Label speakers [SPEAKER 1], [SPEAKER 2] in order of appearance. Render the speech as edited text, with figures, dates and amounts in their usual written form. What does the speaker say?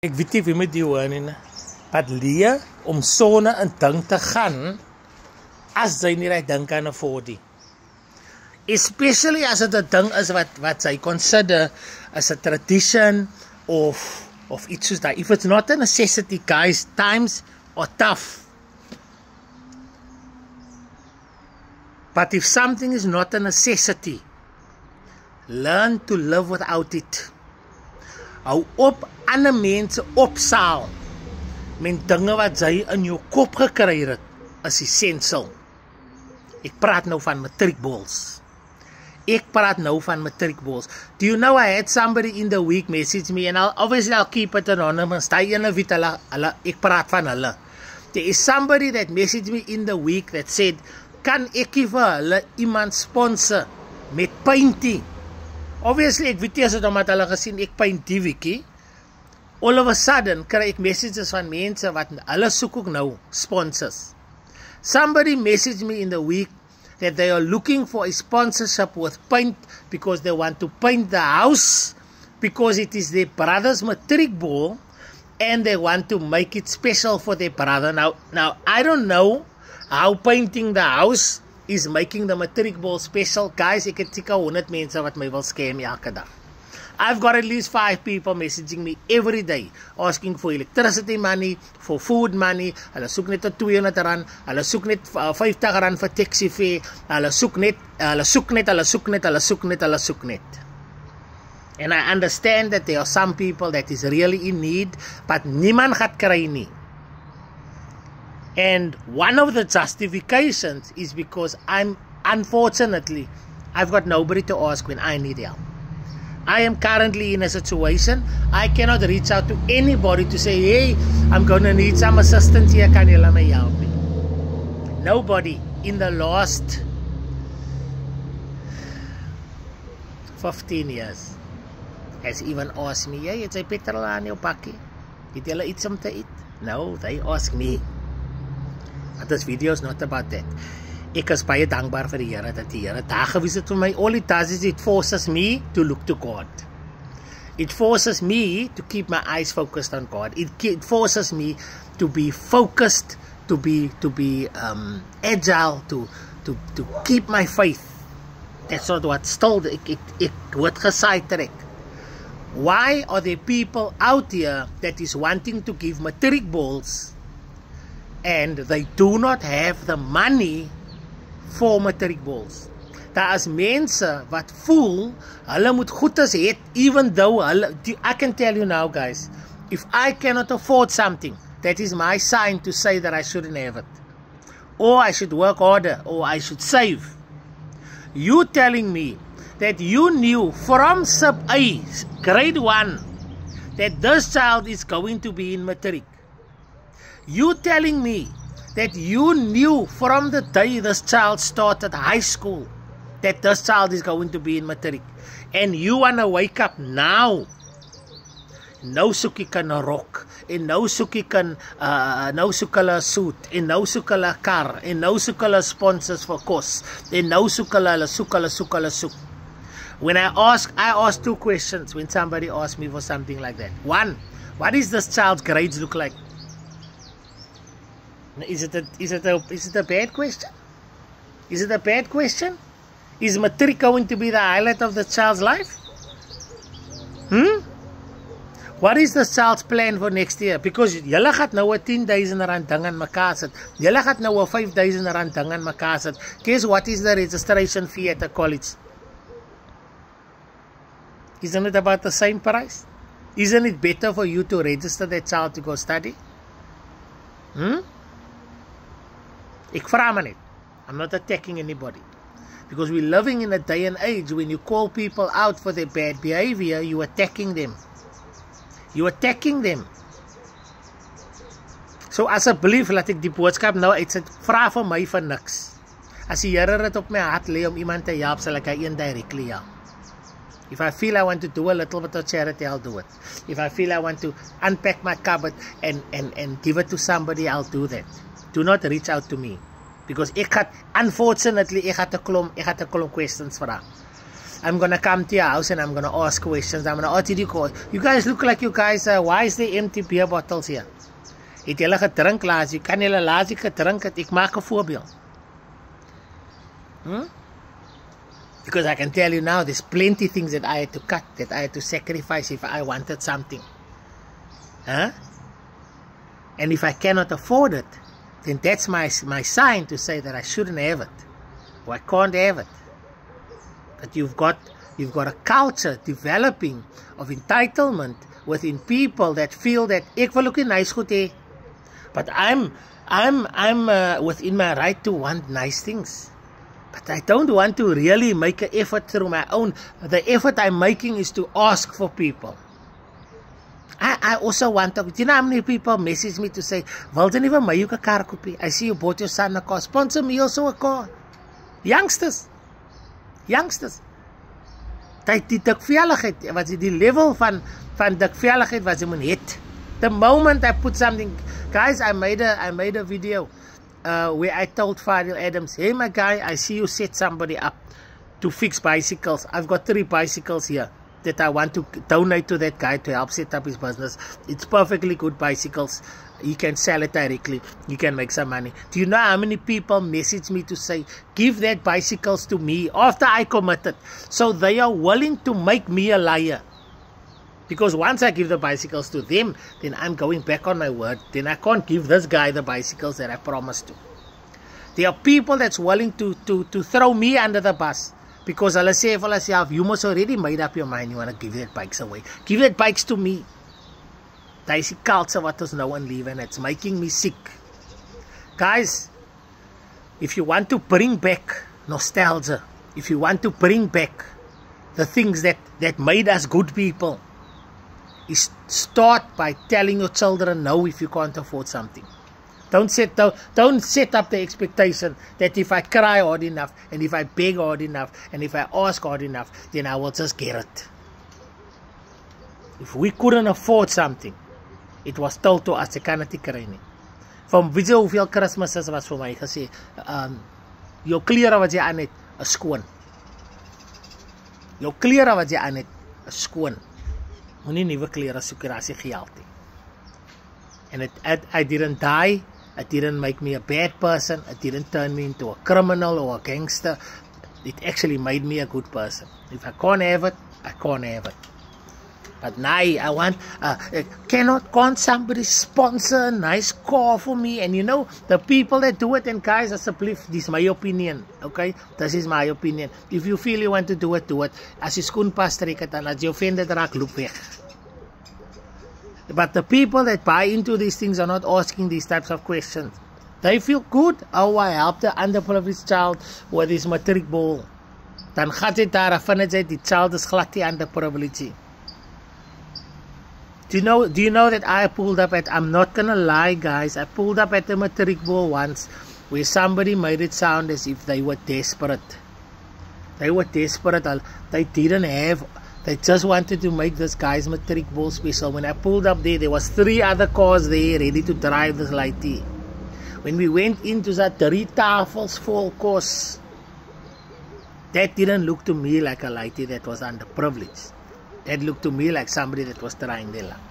[SPEAKER 1] Ek weet nie wie met die hoor nie. Wat leer om sone in ding te gaan as jy nie reg dink kan afford nie. Especially as dit 'n ding is wat sy consider as a tradition of iets soos dat. If it's not a necessity, guys, times are tough. But if something is not a necessity, learn to live without it. Hou op ander mense opsaal met dinge wat jy in jou kop gekry het as essential. Ek praat nou van matriekballs. Do you know I had somebody in the week message me, and I'll keep it anonymous. Ek praat van hulle. There is somebody that messaged me in the week that said, kan ek vir hulle iemand sponsor met painting? Obviously, ek weet nie as dit omdat hulle gesien ek paint die weekie. All of a sudden, kry ek messages van mense wat hulle soek ook nou sponsors. Somebody messaged me in the week that they are looking for a sponsorship with paint because they want to paint the house because it is their brother's matric ball and they want to make it special for their brother. Now I don't know how painting the house is making the matric ball special. Guys, ek het seker 100 mense wat my wil scam elke dag. I've got at least 5 people messaging me every day asking for electricity money, for food money. Hulle soek net 200 rand, hulle soek net 50 rand vir taxi fare, hulle soek net. And I understand that there are some people that is really in need, but niemand gaan kry nie. And one of the justifications is because unfortunately, I've got nobody to ask when I need help. I am currently in a situation, I cannot reach out to anybody to say, hey, I'm going to need some assistance here, kan julle my help me? Nobody in the last 15 years has even asked me, hey, it's a petrol aan jou pakkie. Het julle iets om te eet? No, they ask me. But this video is not about that. Ek is baie dankbaar vir die Here dat die Here daar gewys het vir my. All it does is it forces me to look to God. It forces me to keep my eyes focused on God. It forces me to be focused, to be agile, to keep my faith. That's not what still ek word gesidetrack. Why are there people out here that is wanting to give matric balls and they do not have the money for matric balls? Daar is mense wat voel hulle moet goedes het, even though hulle, I can tell you now guys, if I cannot afford something, that is my sign to say that I shouldn't have it, or I should work harder, or I should save. You telling me that you knew from sub A, grade 1, that this child is going to be in matric. You telling me that you knew from the day this child started high school that this child is going to be in matric, and you want to wake up now. Nou soek ek 'n rok, en nou soek ek 'n suit, en nou soek hulle 'n kar, en nou soek hulle sponsors vir kos, en nou soek hulle soek. When I ask 2 questions when somebody asks me for something like that. 1, what is this child's grades look like? Is it a bad question? Is it a bad question? Is matric going to be the highlight of the child's life? What is the child's plan for next year? Because julle gaan nou 'n 10,000 rand ding aan mekaar sit. Julle gaan nou 'n 5,000 rand ding aan mekaar sit. Guess what is the registration fee at a college? Isn't it about the same price? Isn't it better for you to register that child to go study? Ek vra maar net. I'm not attacking anybody. Because we're living in a day and age when you call people out for their bad behavior, you're attacking them. You're attacking them. So asseblief laat ek die boodskap nou uitsit. Vra vir my vir niks. As die Here dit op my hart lê om iemand te help, sal ek hy indirectly help. If I feel I want to do a little bit of charity, I'll do it. If I feel I want to unpack my cupboard and give it to somebody, I'll do that. Do not reach out to me, because unfortunately ek het 'n klomp questions vra. I'm gonna come to your house and I'm gonna ask questions. I'm gonna ask you guys look like you guys. Why is there empty beer bottles here? Het julle gedrink laas? Jy kan julle laas ek gedrink het. Ek maak 'n voorbeeld. Because I can tell you now, there's plenty things that I had to cut, that I had to sacrifice if I wanted something. And if I cannot afford it, then that's my sign to say that I shouldn't have it, or I can't have it. But you've got a culture developing of entitlement within people that feel that ek wil ook nice goed hê, but I'm within my right to want nice things. But I don't want to really make an effort through my own. The effort I'm making is to ask for people. I also want to, you know how many people message me to say, "Wil jy nie vir my ook 'n kar koop nie? I see you bought your son a car. Sponsor me also a car." Youngsters. Die dikvelligheid, wat die level van dikvelligheid wat jy moet hê. The moment I put something, guys, I made a video where I told Fadil Adams, "Hey my guy, I see you set somebody up to fix bicycles. I've got 3 bicycles here that I want to donate to that guy to help set up his business. It's perfectly good bicycles. He can sell it directly. You can make some money." Do you know how many people message me to say, "Give that bicycles to me," after I committed? So they are willing to make me a liar. Because once I give the bicycles to them, then I'm going back on my word. Then I can't give this guy the bicycles that I promised to. There are people that's willing to throw me under the bus. Because hulle sê vir hulle, you must already made up your mind, you want to give that bikes away. Give that bikes to me. That is the culture what us know and live, and it's making me sick. Guys, if you want to bring back nostalgia, if you want to bring back the things that made us good people, is start by telling your children no if you can't afford something. Don't set up the expectation that if I cry hard enough, and if I beg hard enough, and if I ask hard enough, then I will just get it. If we couldn't afford something, it was told to us, ek kan dit nie kry nie. Van weet jy hoeveel Kersfees was vir my gesê, jou klere wat jy aan het, is skoon. Jou klere wat jy aan het, is skoon. Moenie nuwe klere soek as jy geld het. And I didn't die. It didn't make me a bad person. It didn't turn me into a criminal or a gangster. It actually made me a good person. If I can't have it, I can't have it. But now I want, can't somebody sponsor a nice car for me? And you know, the people that do it, and guys, asseblief, this is my opinion, okay? This is my opinion. If you feel you want to do it, do it. As jy skoen pas trek het, dan as jy offended raak, loop weg. But the people that buy into these things are not asking these types of questions. They feel good. Oh, I helped the underprivileged child with his matric ball. Dan gaat jy daar af en jy die child is glad die underprivileged. Do you know that I pulled up at, I'm not gonna lie guys, I pulled up at the matric ball once where somebody made it sound as if they were desperate. They were desperate. They didn't have, they just wanted to make this guy's matric ball special. When I pulled up there was 3 other cars there ready to drive this lady. When we went into that 3 tafels full course, that didn't look to me like a lady that was underprivileged. That looked to me like somebody that was trying their luck.